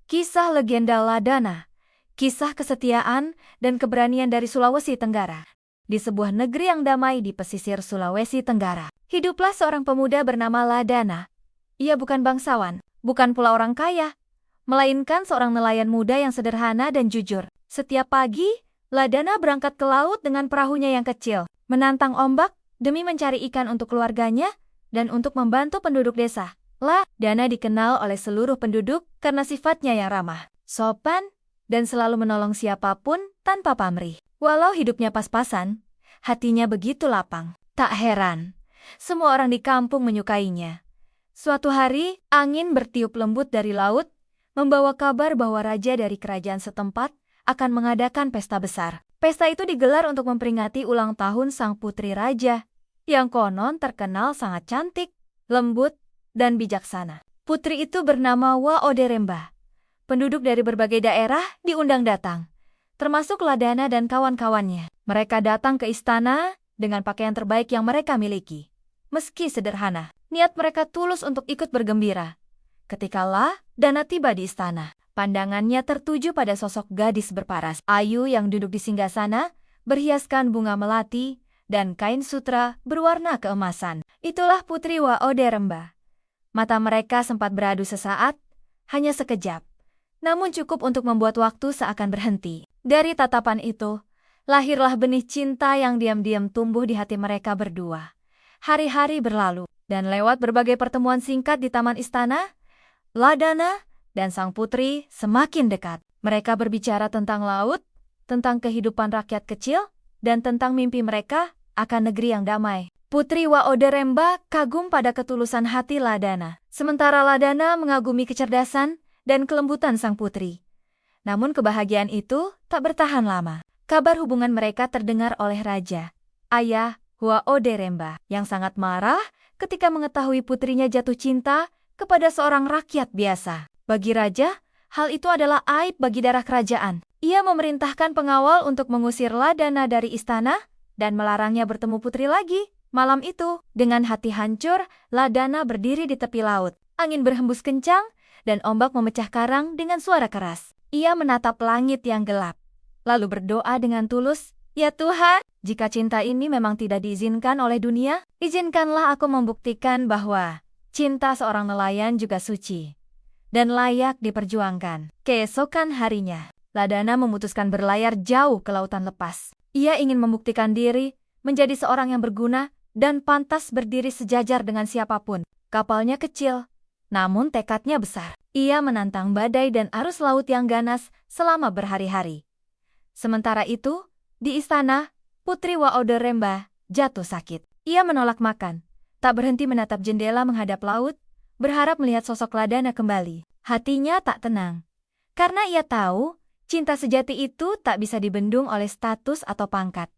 Kisah legenda Ladana, kisah kesetiaan dan keberanian dari Sulawesi Tenggara. Di sebuah negeri yang damai di pesisir Sulawesi Tenggara, hiduplah seorang pemuda bernama Ladana. Ia bukan bangsawan, bukan pula orang kaya, melainkan seorang nelayan muda yang sederhana dan jujur. Setiap pagi, Ladana berangkat ke laut dengan perahunya yang kecil, menantang ombak demi mencari ikan untuk keluarganya dan untuk membantu penduduk desa. Ladana dikenal oleh seluruh penduduk karena sifatnya yang ramah, sopan, dan selalu menolong siapapun tanpa pamrih. Walau hidupnya pas-pasan, hatinya begitu lapang. Tak heran, semua orang di kampung menyukainya. Suatu hari, angin bertiup lembut dari laut, membawa kabar bahwa raja dari kerajaan setempat akan mengadakan pesta besar. Pesta itu digelar untuk memperingati ulang tahun sang putri raja, yang konon terkenal sangat cantik, lembut, dan bijaksana. Putri itu bernama Wa Oderemba. Penduduk dari berbagai daerah diundang datang, termasuk Ladana dan kawan-kawannya. Mereka datang ke istana dengan pakaian terbaik yang mereka miliki. Meski sederhana, niat mereka tulus untuk ikut bergembira. Ketika Ladana tiba di istana, pandangannya tertuju pada sosok gadis berparas ayu yang duduk di singgasana, berhiaskan bunga melati dan kain sutra berwarna keemasan. Itulah Putri Wa Oderemba. Mata mereka sempat beradu sesaat, hanya sekejap, namun cukup untuk membuat waktu seakan berhenti. Dari tatapan itu, lahirlah benih cinta yang diam-diam tumbuh di hati mereka berdua. Hari-hari berlalu, dan lewat berbagai pertemuan singkat di taman istana, Ladana dan sang putri semakin dekat. Mereka berbicara tentang laut, tentang kehidupan rakyat kecil, dan tentang mimpi mereka akan negeri yang damai. Putri Wa Oderemba kagum pada ketulusan hati Ladana, sementara Ladana mengagumi kecerdasan dan kelembutan sang putri. Namun kebahagiaan itu tak bertahan lama. Kabar hubungan mereka terdengar oleh raja, ayah Wa Oderemba, yang sangat marah ketika mengetahui putrinya jatuh cinta kepada seorang rakyat biasa. Bagi raja, hal itu adalah aib bagi darah kerajaan. Ia memerintahkan pengawal untuk mengusir Ladana dari istana dan melarangnya bertemu putri lagi. Malam itu, dengan hati hancur, Ladana berdiri di tepi laut. Angin berhembus kencang, dan ombak memecah karang dengan suara keras. Ia menatap langit yang gelap, lalu berdoa dengan tulus, "Ya Tuhan, jika cinta ini memang tidak diizinkan oleh dunia, izinkanlah aku membuktikan bahwa cinta seorang nelayan juga suci dan layak diperjuangkan." Keesokan harinya, Ladana memutuskan berlayar jauh ke lautan lepas. Ia ingin membuktikan diri menjadi seorang yang berguna dan pantas berdiri sejajar dengan siapapun. Kapalnya kecil, namun tekadnya besar. Ia menantang badai dan arus laut yang ganas selama berhari-hari. Sementara itu, di istana, Putri Wa Oderemba jatuh sakit. Ia menolak makan, tak berhenti menatap jendela menghadap laut, berharap melihat sosok Ladana kembali. Hatinya tak tenang, karena ia tahu cinta sejati itu tak bisa dibendung oleh status atau pangkat.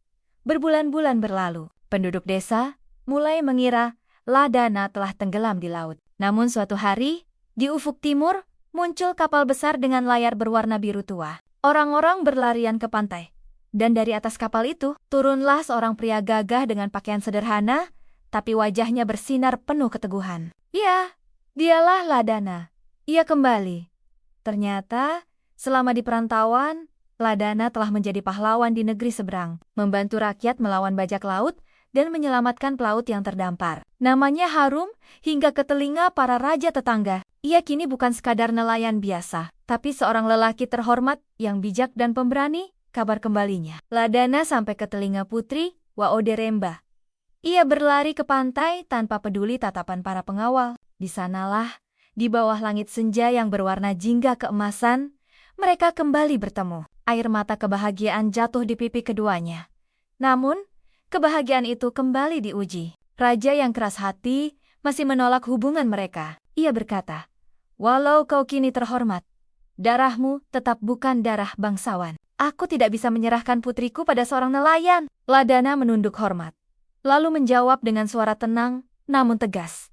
Berbulan-bulan berlalu. Penduduk desa mulai mengira Ladana telah tenggelam di laut. Namun suatu hari, di ufuk timur, muncul kapal besar dengan layar berwarna biru tua. Orang-orang berlarian ke pantai. Dan dari atas kapal itu, turunlah seorang pria gagah dengan pakaian sederhana, tapi wajahnya bersinar penuh keteguhan. Ya, dialah Ladana. Ia kembali. Ternyata, selama di perantauan, Ladana telah menjadi pahlawan di negeri seberang, membantu rakyat melawan bajak laut dan menyelamatkan pelaut yang terdampar. Namanya harum hingga ke telinga para raja tetangga. Ia kini bukan sekadar nelayan biasa, tapi seorang lelaki terhormat yang bijak dan pemberani. Kabar kembalinya Ladana sampai ke telinga Putri Wa Oderemba. Ia berlari ke pantai tanpa peduli tatapan para pengawal. Di sanalah, di bawah langit senja yang berwarna jingga keemasan, mereka kembali bertemu. Air mata kebahagiaan jatuh di pipi keduanya. Namun, kebahagiaan itu kembali diuji. Raja yang keras hati masih menolak hubungan mereka. Ia berkata, "Walau kau kini terhormat, darahmu tetap bukan darah bangsawan. Aku tidak bisa menyerahkan putriku pada seorang nelayan." Ladana menunduk hormat, lalu menjawab dengan suara tenang namun tegas,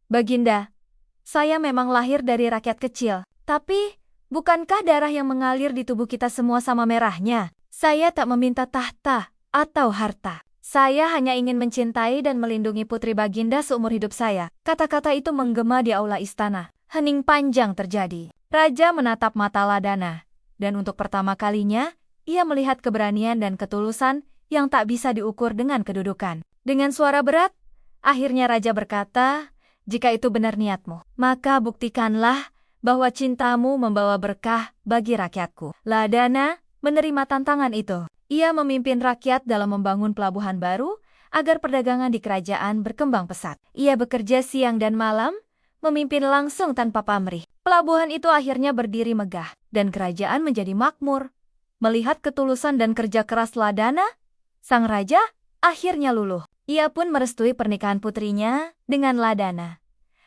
"Baginda, saya memang lahir dari rakyat kecil, tapi bukankah darah yang mengalir di tubuh kita semua sama merahnya? Saya tak meminta tahta atau harta. Saya hanya ingin mencintai dan melindungi putri Baginda seumur hidup saya." Kata-kata itu menggema di aula istana. Hening panjang terjadi. Raja menatap mata Ladana, dan untuk pertama kalinya, ia melihat keberanian dan ketulusan yang tak bisa diukur dengan kedudukan. Dengan suara berat, akhirnya Raja berkata, "Jika itu benar niatmu, maka buktikanlah bahwa cintamu membawa berkah bagi rakyatku." Ladana menerima tantangan itu. Ia memimpin rakyat dalam membangun pelabuhan baru agar perdagangan di kerajaan berkembang pesat. Ia bekerja siang dan malam, memimpin langsung tanpa pamrih. Pelabuhan itu akhirnya berdiri megah, dan kerajaan menjadi makmur. Melihat ketulusan dan kerja keras Ladana, sang raja akhirnya luluh. Ia pun merestui pernikahan putrinya dengan Ladana.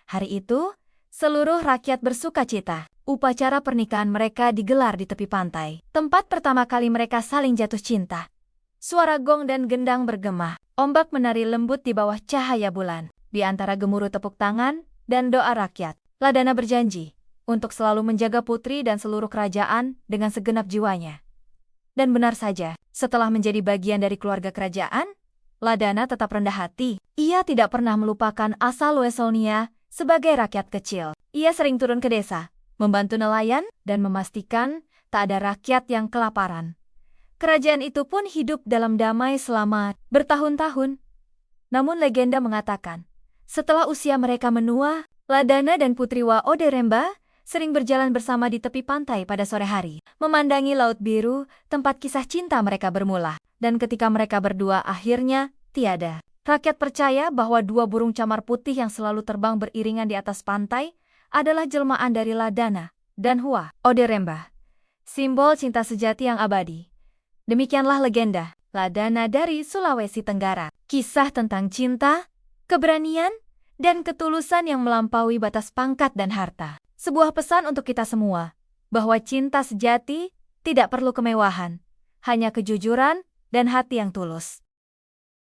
Hari itu, seluruh rakyat bersuka cita. Upacara pernikahan mereka digelar di tepi pantai, tempat pertama kali mereka saling jatuh cinta. Suara gong dan gendang bergema, ombak menari lembut di bawah cahaya bulan. Di antara gemuruh tepuk tangan dan doa rakyat, Ladana berjanji untuk selalu menjaga putri dan seluruh kerajaan dengan segenap jiwanya. Dan benar saja, setelah menjadi bagian dari keluarga kerajaan, Ladana tetap rendah hati. Ia tidak pernah melupakan asal Wessonia sebagai rakyat kecil. Ia sering turun ke desa, membantu nelayan, dan memastikan tak ada rakyat yang kelaparan. Kerajaan itu pun hidup dalam damai selama bertahun-tahun. Namun legenda mengatakan, setelah usia mereka menua, Ladana dan Putri Wa Oderemba sering berjalan bersama di tepi pantai pada sore hari, memandangi laut biru, tempat kisah cinta mereka bermula. Dan ketika mereka berdua akhirnya tiada, rakyat percaya bahwa dua burung camar putih yang selalu terbang beriringan di atas pantai adalah jelmaan dari Ladana dan Wa Oderemba, simbol cinta sejati yang abadi. Demikianlah legenda Ladana dari Sulawesi Tenggara, kisah tentang cinta, keberanian, dan ketulusan yang melampaui batas pangkat dan harta. Sebuah pesan untuk kita semua, bahwa cinta sejati tidak perlu kemewahan, hanya kejujuran dan hati yang tulus.